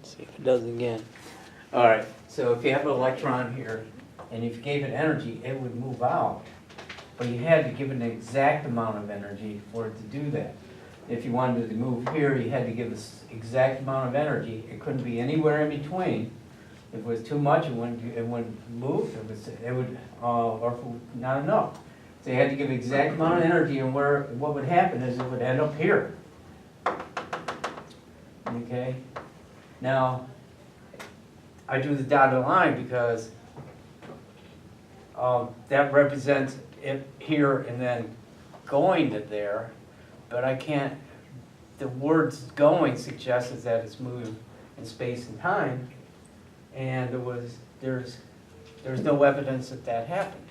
See if it does it again. All right, so if you have an electron here, and if you gave it energy, it would move out. But you had to give it an exact amount of energy for it to do that. If you wanted it to move here, you had to give this exact amount of energy. It couldn't be anywhere in between. If it was too much, it wouldn't move. Or if it was not enough. So you had to give exact amount of energy, and what would happen is it would end up here. Okay? Now, I drew the dotted line because that represents it here and then going to there, but I can't, the words going suggests that it's moving in space and time, and there's no evidence that that happened.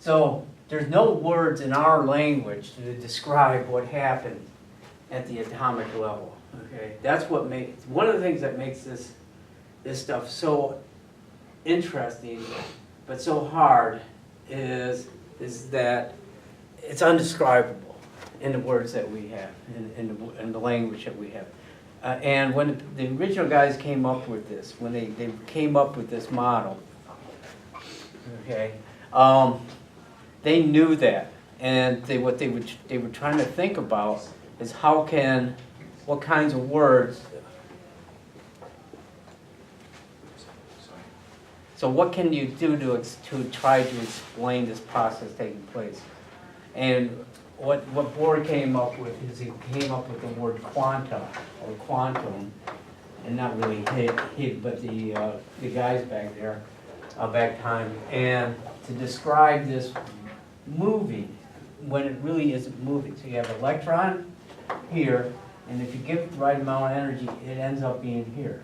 So there's no words in our language to describe what happened at the atomic level. Okay, that's what makes, one of the things that makes this stuff so interesting but so hard is that it's undescribable in the words that we have, in the language that we have. And when the original guys came up with this, when they came up with this model, okay, they knew that, and what they were trying to think about is what kinds of words. So what can you do to try to explain this process taking place? And what Bohr came up with is he came up with the word quanta or quantum, and not really he but the guys back there, back time, and to describe this moving when it really isn't moving. So you have an electron here, and if you give it the right amount of energy, it ends up being here.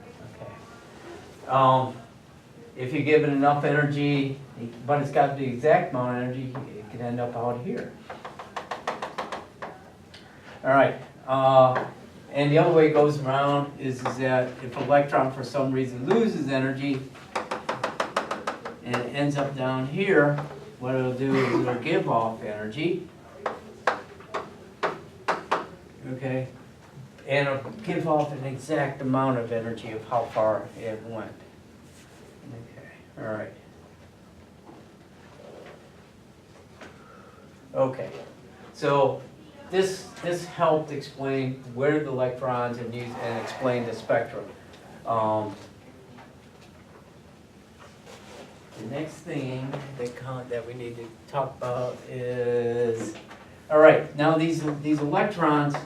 Okay. If you give it enough energy, but it's got the exact amount of energy, it can end up out here. All right. And the other way it goes around is that if an electron for some reason loses energy and it ends up down here, what it'll do is it'll give off energy. Okay. And it'll give off an exact amount of energy of how far it went. Okay, all right. Okay, so this helped explain where the electrons and explain the spectrum. The next thing that we need to talk about is, all right, now these electrons,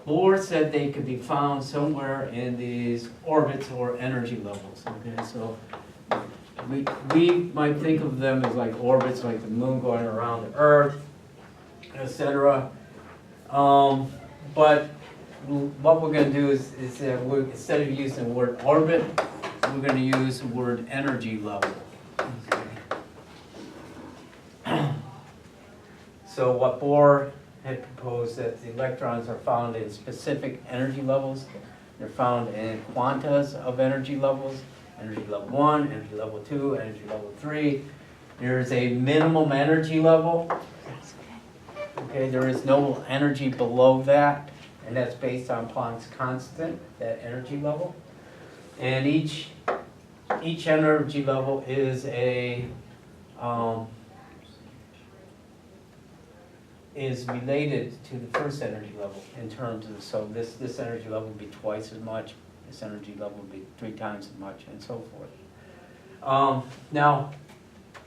Bohr said they could be found somewhere in these orbits or energy levels. Okay, so we might think of them as like orbits, like the moon going around the Earth, etc. But what we're going to do is that instead of using the word orbit, we're going to use the word energy level. Okay. So what Bohr had proposed that the electrons are found in specific energy levels. They're found in quantas of energy levels, energy level 1, energy level 2, energy level 3. There's a minimum energy level. Okay, there is no energy below that, and that's based on Planck's constant, that energy level. And each energy level is is related to the first energy level in terms of, so this energy level would be twice as much, this energy level would be 3 times as much, and so forth. Now,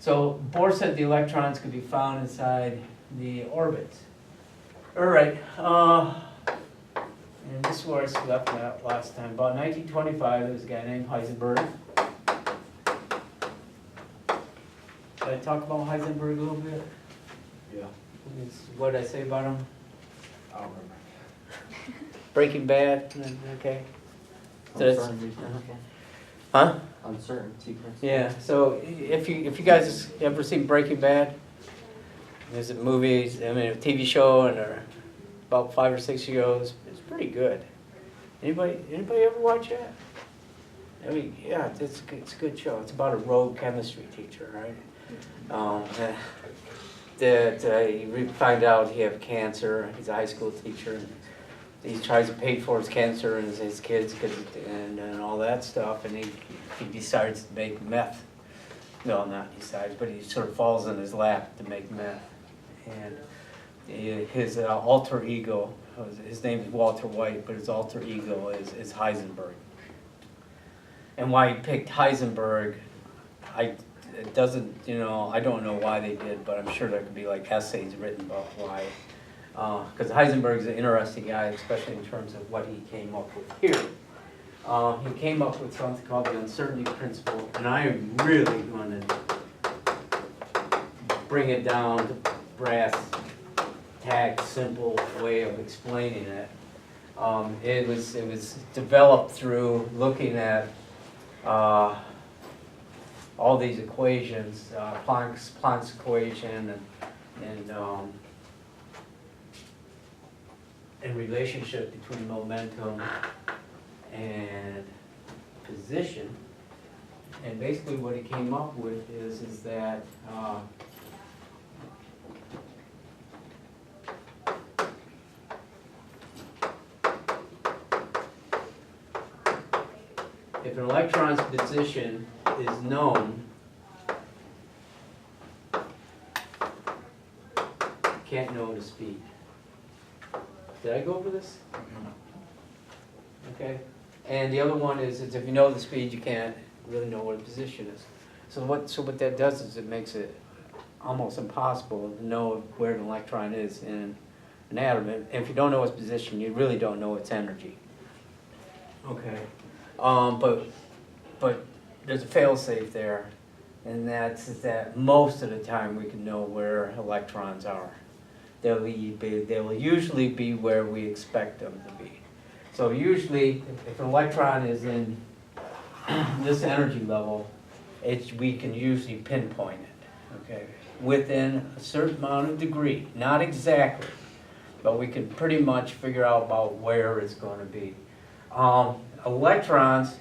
so Bohr said the electrons could be found inside the orbits. All right, and this is where I left out last time. About 1925, there was a guy named Heisenberg. Did I talk about Heisenberg a little bit? Yeah. What did I say about him? I don't remember. Breaking Bad, okay. So it's, Uncertainty. huh? Uncertainty. Yeah. So if you guys ever seen Breaking Bad, there's a movie, I mean a TV show, and about 5 or 6 years. It's pretty good. Anybody ever watch it? I mean, yeah, it's a good show. It's about a rogue chemistry teacher, right? That you find out he has cancer. He's a high school teacher. he tries to pay for his cancer and his kids and all that stuff, and he decides to make meth. No, not decides, but he sort of falls in his lap to make meth. And his alter ego, his name is Walter White, but his alter ego is Heisenberg. And why he picked Heisenberg, it doesn't, you know, I don't know why they did, but I'm sure there could be like essays written about why. Because Heisenberg's an interesting guy, especially in terms of what he came up with here. He came up with something called the uncertainty principle, and I am really going to bring it down to brass tack, simple way of explaining it. It was developed through looking at all these equations, Planck's equation, and relationship between momentum and position. And basically what he came up with is that if an electron's position is known, can't know the speed. Did I go over this? Okay. And the other one is if you know the speed, you can't really know what the position is. So what that does is it makes it almost impossible to know where an electron is in an atom. And if you don't know its position, you really don't know its energy. Okay. But there's a fail-safe there, and that's that most of the time we can know where electrons are. They'll usually be where we expect them to be. So usually, if an electron is in this energy level, we can usually pinpoint it, okay? Within a certain amount of degree, not exactly, but we can pretty much figure out about where it's going to be. Electrons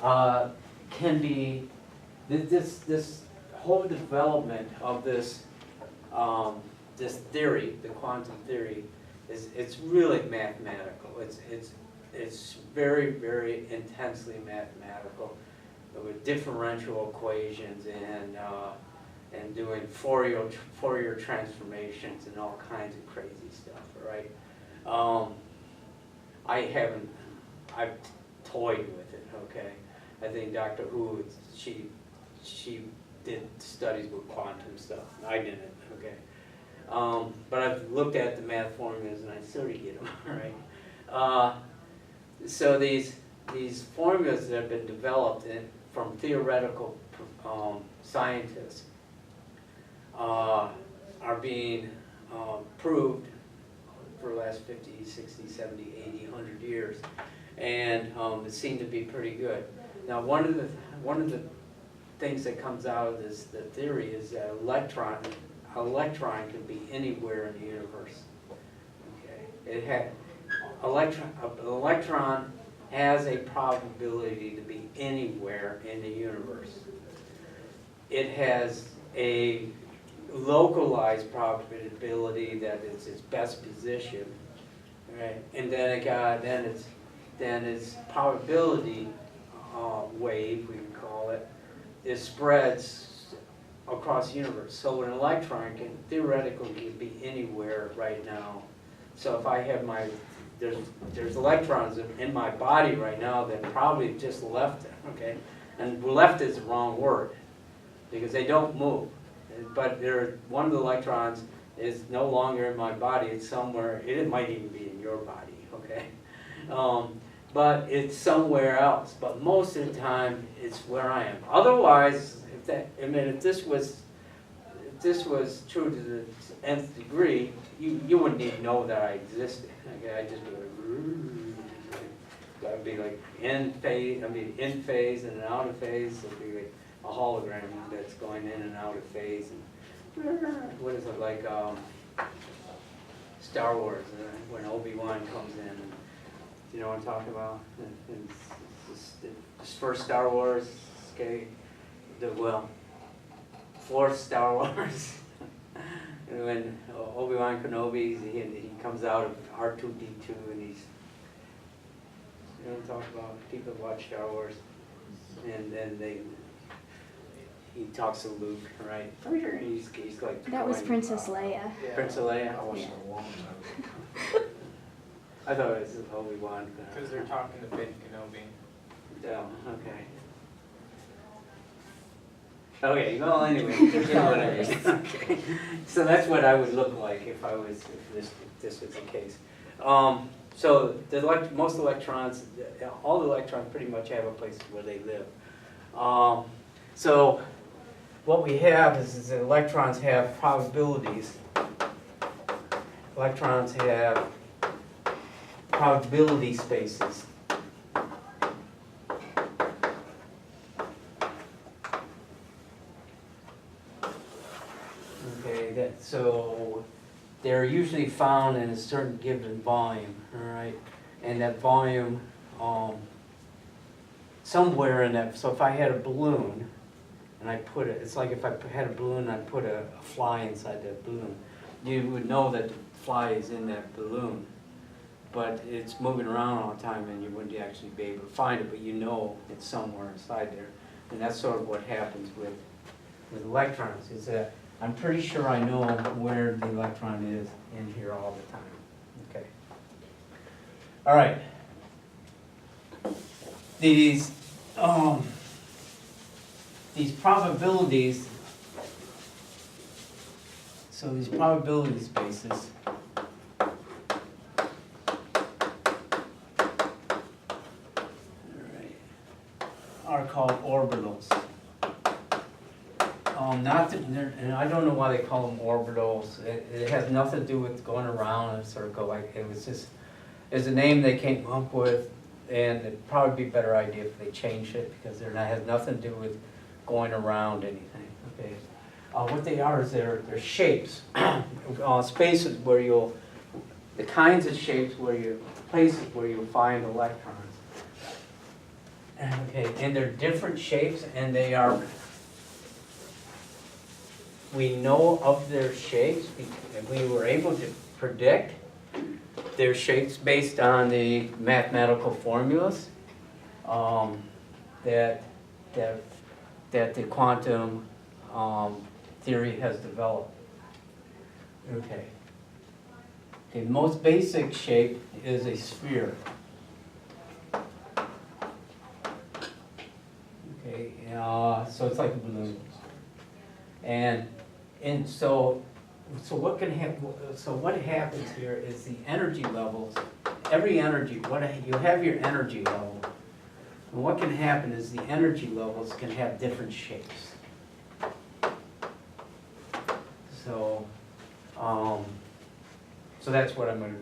can be, this whole development of this theory, the quantum theory, it's really mathematical. It's very, very intensely mathematical, with differential equations and doing Fourier transformations and all kinds of crazy stuff. Right? I've toyed with it. Okay, I think Dr. Who, she did studies with quantum stuff. I didn't. Okay. But I've looked at the math formulas and I sort of get them, right? So these formulas that have been developed from theoretical scientists are being proved for the last 50, 60, 70, 80, 100 years, and it seemed to be pretty good. Now, one of the things that comes out of the theory is that electron can be anywhere in the universe. Okay, an electron has a probability to be anywhere in the universe. It has a localized probability that it's its best position, right? And then its probability wave, we can call it spreads across the universe. So an electron can theoretically be anywhere right now. So if I have there's electrons in my body right now that probably just left it, okay? And left is the wrong word, because they don't move. But one of the electrons is no longer in my body, it's somewhere, it might even be in your body, okay? But it's somewhere else. But most of the time, it's where I am. Otherwise, if this was true to the nth degree, you wouldn't even know that I existed. Okay, I'd just be like, I'd be like in phase and then out of phase. It'd be like a hologram that's going in and out of phase. And what is it, like Star Wars, when Obi-Wan comes in, and you know what I'm talking about? And this first Star Wars, okay, fourth Star Wars. And when Obi-Wan Kenobi, he comes out of R2-D2 and he's, you know, talk about people watch Star Wars, and then he talks to Luke, right? He's like. That was Princess Leia. Yeah. Princess Leia? I watched Yeah. it a long time ago. I thought it was Obi-Wan. Because they're talking to Ben Kenobi. Yeah, okay. Okay, well, anyway, you know what I mean. Okay. So that's what I would look like if if this was the case. So most electrons, all the electrons pretty much have a place where they live. So what we have is that electrons have probabilities. Electrons have probability spaces. Okay, so they're usually found in a certain given volume, all right? And that volume, somewhere in that, so if I had a balloon, and I put it, it's like if I had a balloon and I put a fly inside that balloon, you would know that the fly is in that balloon, but it's moving around all the time and you wouldn't actually be able to find it, but you know it's somewhere inside there. And that's sort of what happens with electrons, is that I'm pretty sure I know where the electron is in here all the time. Okay. All right. These probabilities, so these probability spaces, are called orbitals. Not that, and I don't know why they call them orbitals. It has nothing to do with going around in a circle. Like it was just, it's a name they came up with, and it'd probably be a better idea if they changed it because it has nothing to do with going around anything. Okay. What they are is they're shapes, spaces where the kinds of shapes places where you'll find electrons. Okay, and they're different shapes, and we know of their shapes, and we were able to predict their shapes based on the mathematical formulas that the quantum theory has developed. Okay. Okay, the most basic shape is a sphere. Okay, so it's like a balloon. And so what can happen? So what happens here is the energy levels. Every energy, you have your energy level, and what can happen is the energy levels can have different shapes. So, so that's what I'm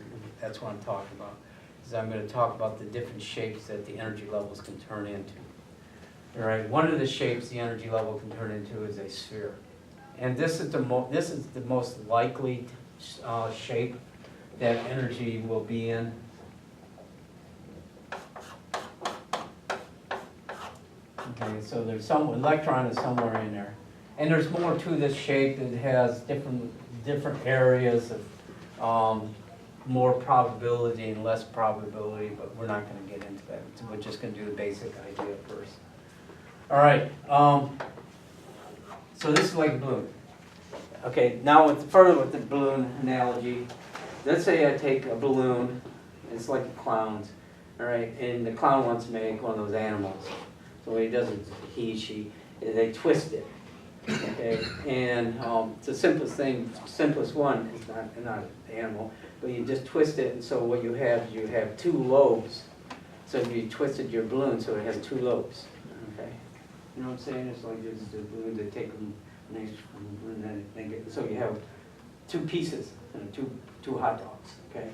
talking about. Is I'm going to talk about the different shapes that the energy levels can turn into. All right, one of the shapes the energy level can turn into is a sphere. And this is the most likely shape that energy will be in. Okay, so there's some electron is somewhere in there, and there's more to this shape. It has different areas of more probability and less probability, but we're not going to get into that. So we're just going to do the basic idea first. All right. So this is like a balloon. Okay, now further with the balloon analogy, let's say I take a balloon, it's like a clown's, all right, and the clown wants to make one of those animals. So what he does is they twist it, okay, and it's the simplest one, it's not an animal, but you just twist it, and so what you have two lobes. So if you twisted your balloon so it has two lobes, okay. You know what I'm saying? It's like just the balloon, they take them, and then they get, so you have two pieces, and two hot dogs, okay?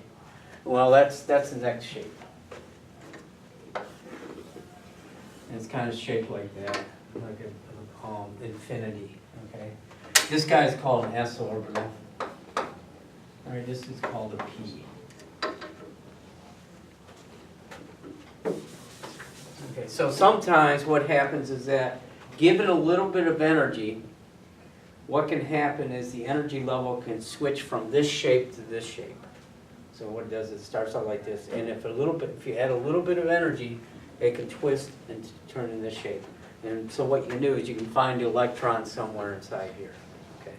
Well, that's the next shape. And it's kind of shaped like that, like an infinity, okay? This guy is called an s orbital. All right, this is called a p. Okay, so sometimes what happens is that given a little bit of energy, what can happen is the energy level can switch from this shape to this shape. So what it does, it starts out like this, and if you add a little bit of energy, it can twist and turn in this shape. And so what you can do is you can find the electron somewhere inside here. Okay.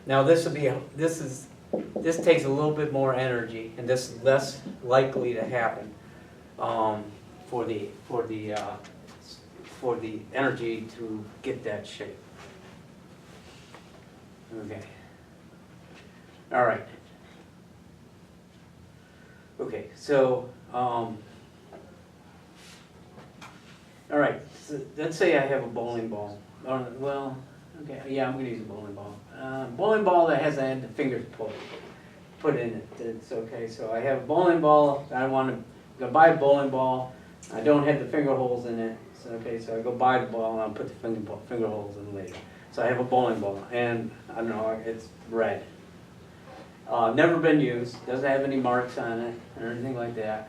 Now this takes a little bit more energy, and this is less likely to happen for the energy to get that shape. Okay. All right. Okay, so, all right, so let's say I have a bowling ball. Well, okay, yeah, I'm gonna use a bowling ball. Bowling ball that has the fingers put in it. It's okay, so I have a bowling ball, I want to go buy a bowling ball. I don't have the finger holes in it. So, okay, so I go buy the ball and I'll put the finger holes in later. So I have a bowling ball, and I don't know, it's red. Never been used, doesn't have any marks on it or anything like that.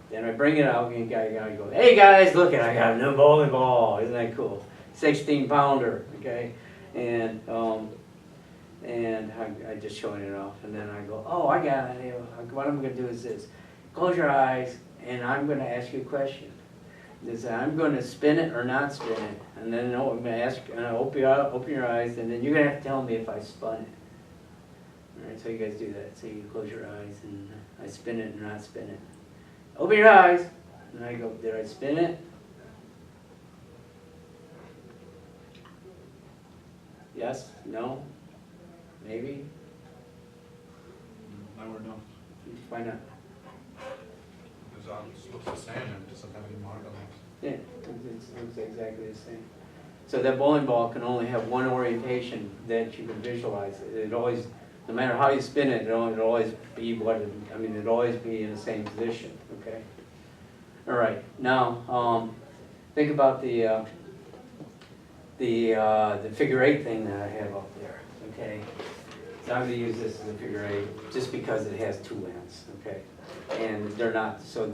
Then I bring it out and I go, hey guys, look it, I got a new bowling ball, isn't that cool? 16-pounder, okay? And I just showing it off, and then I go, oh, I got it. What I'm gonna do is this. Close your eyes, and I'm gonna ask you a question. I'm gonna spin it or not spin it, and then I'm gonna ask, and I open your eyes, and then you're gonna have to tell me if I spun it. Alright, so you guys do that. So you close your eyes and I spin it or not spin it. Open your eyes, and I go, did I spin it? Yes? No? Maybe? I would know. Why not? Because it looks the same and it doesn't have any mark on it. Yeah, it looks exactly the same. So that bowling ball can only have one orientation that you can visualize. It always, no matter how you spin it, it'll always be it'll always be in the same position, okay? All right, now, think about the figure 8 thing that I have up there, okay? So I'm gonna use this as a figure 8 just because it has 2 ends, okay? And they're not, so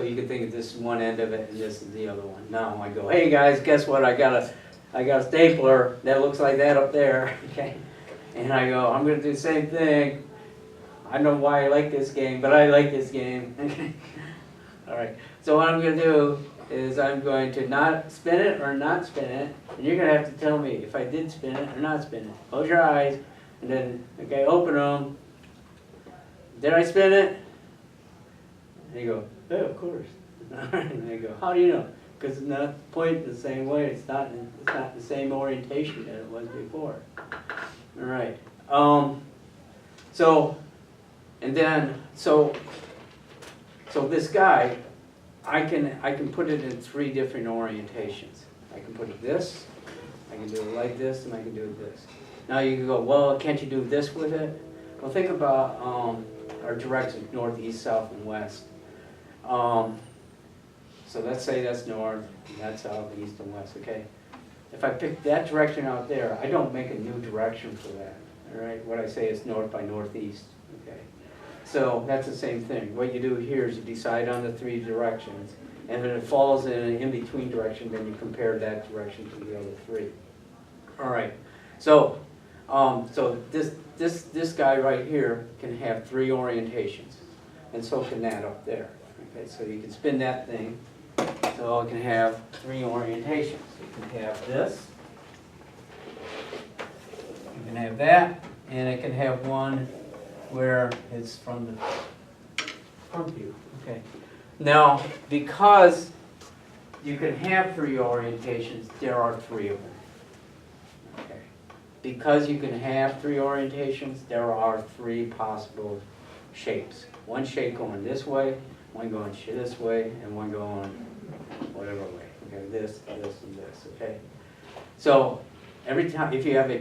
you can think of this one end of it and this is the other one. Now I go, hey guys, guess what? I got a stapler that looks like that up there, okay? And I go, I'm gonna do the same thing. I don't know why I like this game, but I like this game. All right, so what I'm gonna do is I'm going to not spin it or not spin it, and you're gonna have to tell me if I did spin it or not spin it. Close your eyes, and then, okay, open them. Did I spin it? And you go, yeah, of course. And I go, how do you know? Because it's not pointed the same way. It's not the same orientation that it was before. All right. So this guy, I can put it in 3 different orientations. I can put it this, I can do it like this, and I can do it this. Now you can go, well, can't you do this with it? Well, think about our directions, north, east, south, and west. So let's say that's north, and that's south, east, and west, okay? If I pick that direction out there, I don't make a new direction for that, all right? What I say is north by northeast, okay? So that's the same thing. What you do here is you decide on the 3 directions, and if it falls in an in-between direction, then you compare that direction to the other 3. All right, so this guy right here can have 3 orientations, and so can that up there. Okay, so you can spin that thing, so it can have 3 orientations. You can have this, you can have that, and it can have one where it's from the front view. Okay. Now, because you can have 3 orientations, there are 3 of them. Okay. Because you can have 3 orientations, there are 3 possible shapes. One shape going this way, one going this way, and one going whatever way. Okay, this, and this. Okay. So every time, if you have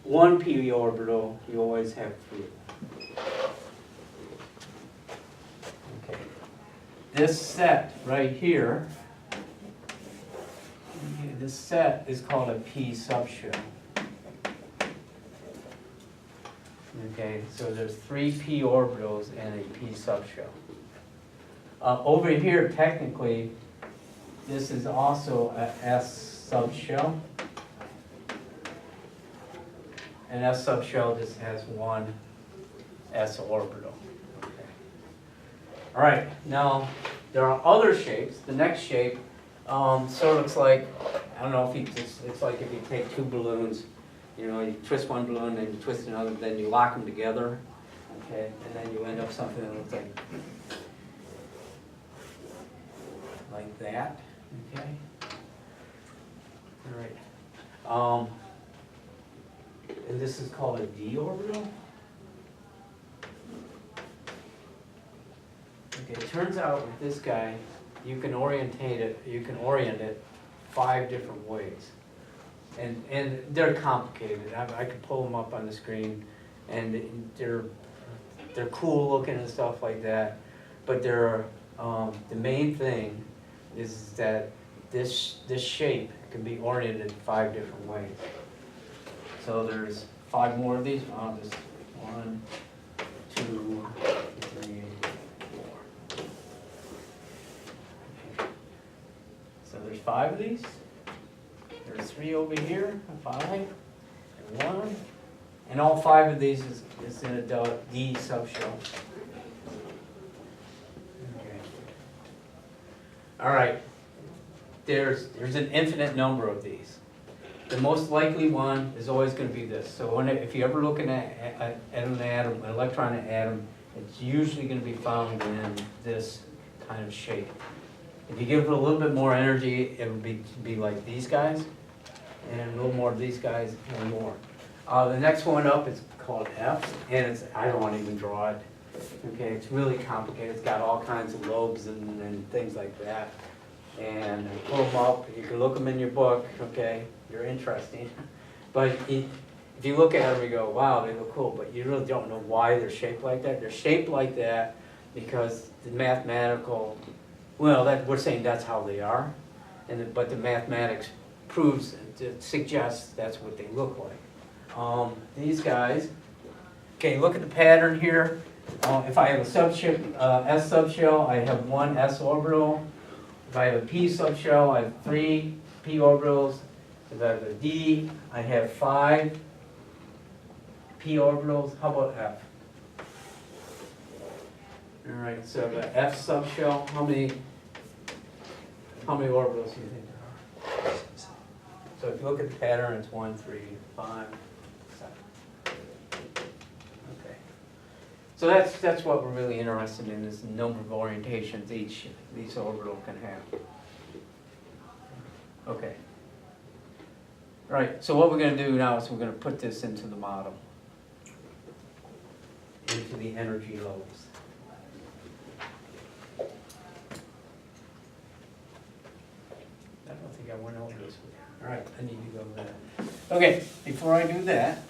one p orbital, you always have 3. Okay. This set right here, this set is called a p subshell. Okay, so there's 3 p orbitals and a p subshell. Over here, technically, this is also a s subshell. and S subshell just has one S orbital. Okay. All right, now there are other shapes. The next shape sort of looks like, I don't know if you, it's like if you take two balloons, you know, you twist one balloon, then you twist another, then you lock them together, okay, and then you end up something that looks like that, okay. All right. And this is called a d orbital. Okay, it turns out with this guy, you can orient it 5 different ways. And they're complicated. I could pull them up on the screen, and they're cool looking and stuff like that. But they're the main thing is that this shape can be oriented 5 different ways. So there's 5 more of these. I'll just 1, 2, 3, 4. Okay. So there's 5 of these. There's 3 over here, 5, and 1. And all 5 of these is in a D subshell. Okay. All right. There's an infinite number of these. The most likely one is always going to be this. So if you're ever looking at an atom, an electron atom, it's usually going to be found in this kind of shape. If you give it a little bit more energy, it would be like these guys, and a little more of these guys, and more. The next one up is called F, and I don't want to even draw it. Okay, it's really complicated. It's got all kinds of lobes and things like that. And pull them up. You can look them in your book. Okay, they're interesting. But if you look at them, you go, "Wow, they look cool." But you really don't know why they're shaped like that. They're shaped like that because the mathematical. Well, we're saying that's how they are, but the mathematics proves, suggests that's what they look like. These guys. Okay, look at the pattern here. If I have a subshell, S subshell, I have 1 S orbital. If I have a P subshell, I have 3 P orbitals. If I have a D, I have 5 P orbitals. How about F? All right, so the F subshell, how many orbitals do you think there are? So if you look at the pattern, it's 1, 3, 5, 7. Okay. So that's what we're really interested in, is the number of orientations each orbital can have. Okay. All right, so what we're going to do now is we're going to put this into the model, into the energy levels. I don't think I went over this with you. All right, I need to go there. Okay, before I do that,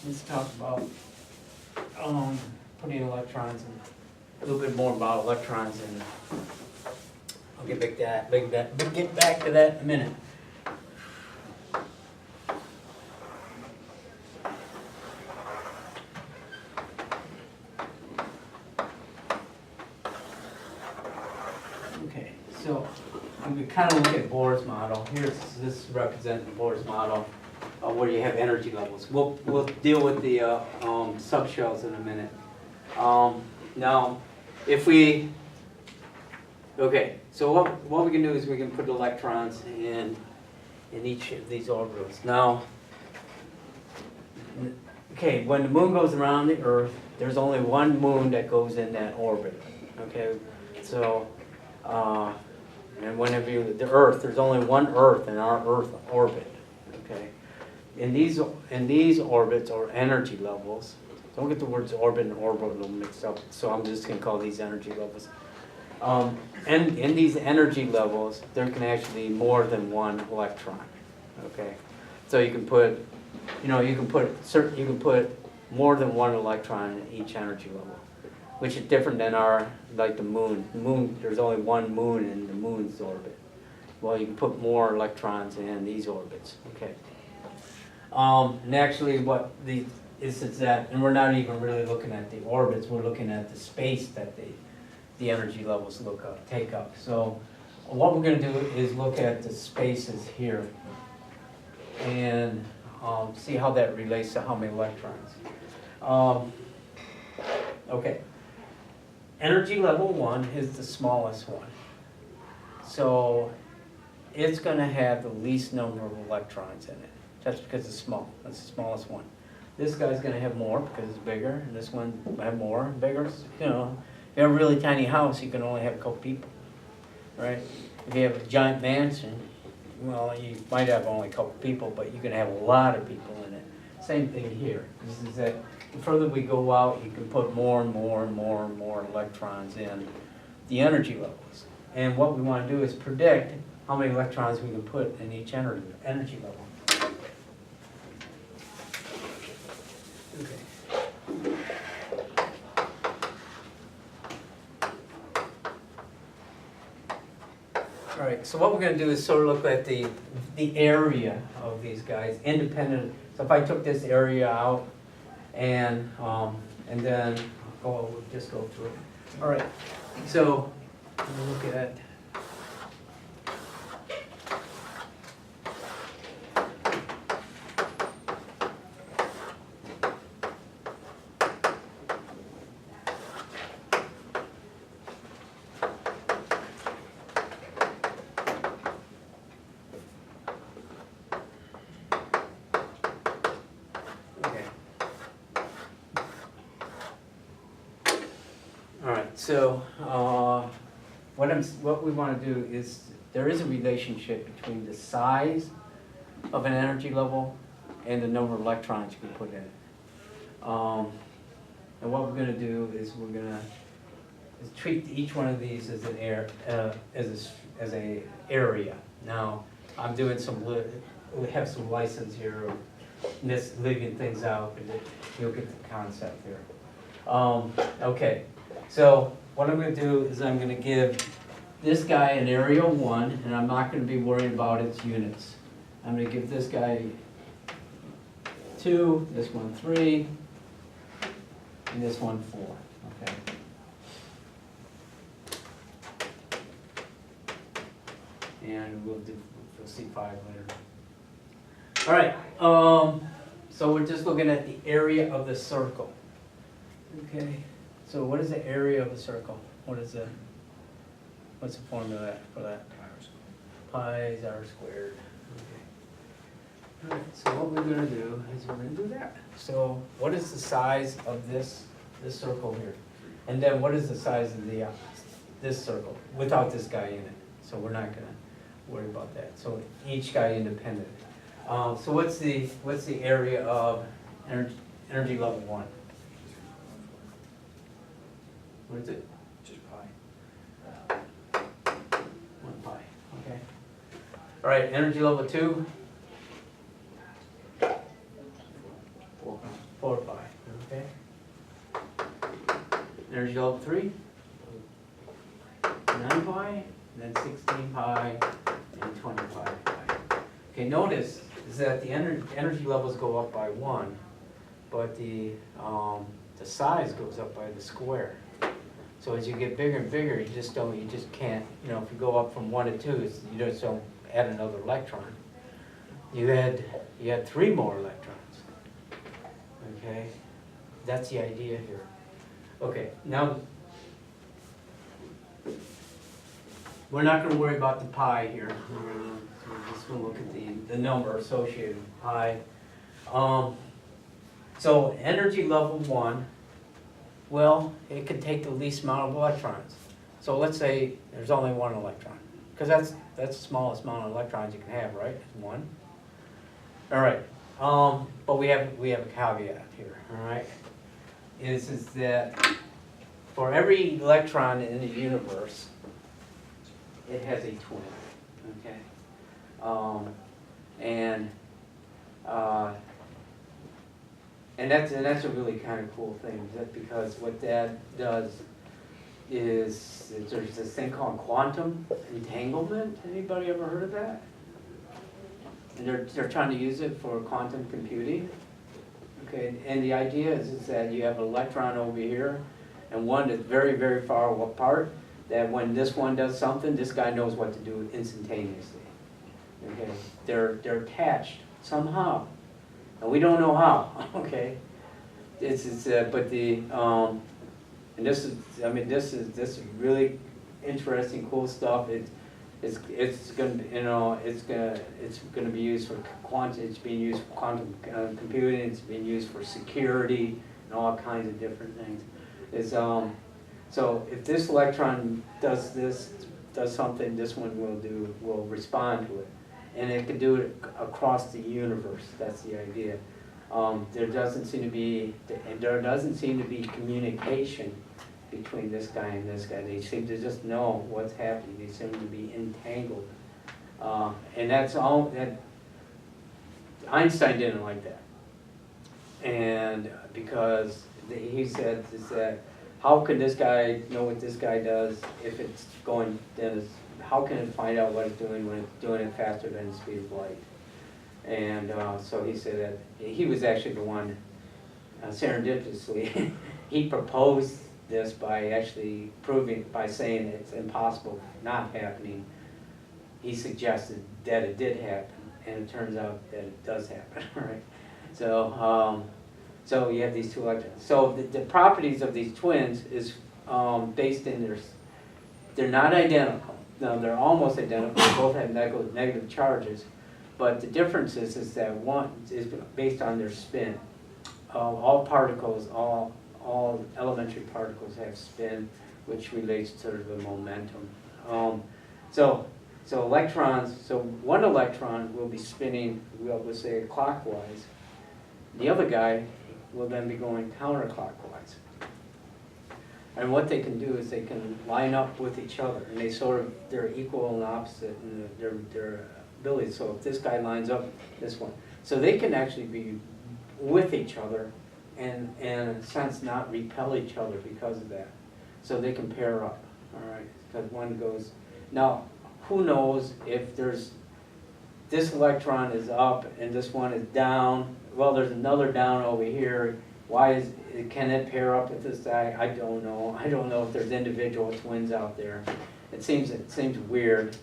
let's talk about putting electrons in, a little bit more about electrons in. I'll get back to that in a minute. Okay, so we kind of look at Bohr's model. This represents Bohr's model where you have energy levels. We'll deal with the subshells in a minute. Now, if we okay, so what we can do is we can put electrons in each of these orbitals. Now, okay, when the moon goes around the Earth, there's only one moon that goes in that orbit. Okay, so and whenever the Earth, there's only one Earth in our Earth orbit. Okay, in these orbits or energy levels. Don't get the words orbit and orbital mixed up. So I'm just going to call these energy levels. And in these energy levels, there can actually be more than one electron. Okay, so you can put, you can put more than one electron in each energy level, which is different than like the moon. The moon, there's only one moon in the moon's orbit. Well, you can put more electrons in these orbits. Okay. And actually, what is that, and we're not even really looking at the orbits. We're looking at the space that the energy levels take up. So what we're going to do is look at the spaces here. and see how that relates to how many electrons. Okay. Energy level 1 is the smallest one. So it's going to have the least number of electrons in it. That's because it's small. That's the smallest one. This guy's going to have more because it's bigger, and this one will have more, bigger. You know, if you have a really tiny house, you can only have a couple people, right? If you have a giant mansion, well, you might have only a couple people, but you can have a lot of people in it. Same thing here. This is that the further we go out, you can put more and more and more and more electrons in the energy levels. And what we want to do is predict how many electrons we can put in each energy level. Okay. All right, so what we're going to do is sort of look at the area of these guys, independent. So if I took this area out and then we'll just go through it. All right, so we'll look at so what we want to do is, there is a relationship between the size of an energy level and the number of electrons you can put in it. And what we're going to do is we're going to treat each one of these as an as a area. Now I'm doing we have some license here of leaving things out, but you'll get the concept here. Okay. So what I'm going to do is I'm going to give this guy an area 1, and I'm not going to be worried about its units. I'm going to give this guy 2, this one 3, and this one 4. Okay. And we'll see 5 later. All right. So we're just looking at the area of the circle. Okay. So what is the area of a circle? What's the formula for that? Pi is r squared. Okay. All right, so what we're going to do is we're going to do that. So what is the size of this circle here? And then what is the size of this circle without this guy in it? So we're not going to worry about that. So each guy independent. So what's the area of energy level 1? What is it? Just pi. 1 pi, okay. All right, energy level 2? 4 pi, okay. Energy level 3? 9 pi, and then 16 pi, and 25 pi. Okay, notice is that the energy levels go up by 1, but the size goes up by the square. So as you get bigger and bigger, you just can't, if you go up from 1 to 2, you just don't add another electron. You add 3 more electrons. Okay, that's the idea here. Okay, now we're not going to worry about the pi here. We're just going to look at the number associated with pi. So energy level 1. Well, it could take the least amount of electrons. So let's say there's only 1 electron, because that's the smallest amount of electrons you can have, right? 1. All right. But we have a caveat here. All right. Is that for every electron in the universe, it has a twin. Okay. And that's a really kind of cool thing, because what that does is there's this thing called quantum entanglement. Anybody ever heard of that? And they're trying to use it for quantum computing. Okay, and the idea is that you have an electron over here, and one that's very, very far apart. That when this one does something, this guy knows what to do instantaneously. Okay, they're attached somehow. And we don't know how, okay? This is, but the, and this is, I mean, this is really interesting, cool stuff. It's gonna, you know, it's gonna be used for it's being used for quantum computing, it's being used for security and all kinds of different things. So if this electron does something, this one will respond to it. And it can do it across the universe, that's the idea. There doesn't seem to be communication between this guy and this guy. They seem to just know what's happening. They seem to be entangled. And that's all that Einstein didn't like that. And because he said is that how can this guy know what this guy does if it's going, how can it find out what it's doing when it's doing it faster than the speed of light? And so he said that he was actually the one, serendipitously, he proposed this by actually by saying it's impossible not happening. He suggested that it did happen, and it turns out that it does happen, right? So, so you have these two electrons. So the properties of these twins is based in they're not identical. No, they're almost identical. They both have negative charges, but the difference is that one is based on their spin. All particles, all elementary particles have spin, which relates to the momentum. So electrons. So one electron will be spinning, we'll say clockwise. The other guy will then be going counterclockwise. And what they can do is they can line up with each other, and they're equal and opposite in their abilities. So if this guy lines up, this one. So they can actually be with each other and in a sense not repel each other because of that. So they can pair up, all right? Because one goes, now who knows if this electron is up and this one is down. Well, there's another down over here. Can it pair up with this guy? I don't know. I don't know if there's individual twins out there. It seems weird.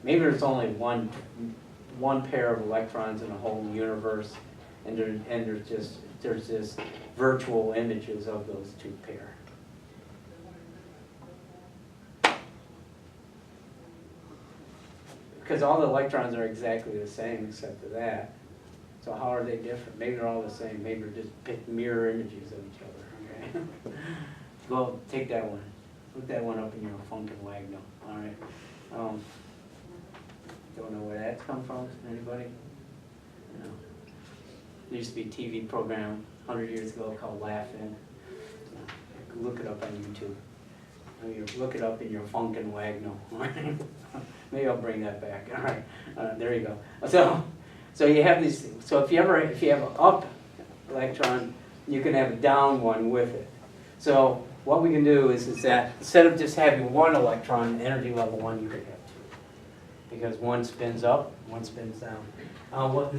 Maybe there's only one pair of electrons in the whole universe, and there's just virtual images of those two pairs. Because all the electrons are exactly the same except for that. So how are they different? Maybe they're all the same. Maybe they're just mirror images of each other. Okay. Well, take that one. Put that one up in your Funkin' Wagnall. All right. Don't know where that's come from. Anybody? No. There used to be a TV program 100 years ago called Laugh-In. Look it up on YouTube. Look it up in your Funkin' Wagnall. Maybe I'll bring that back. All right. There you go. So you have these. So if you have an up electron, you can have a down one with it. So what we can do is that instead of just having one electron, energy level 1, you could have 2, because one spins up, one spins down.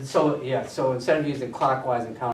So instead of using clockwise and counter.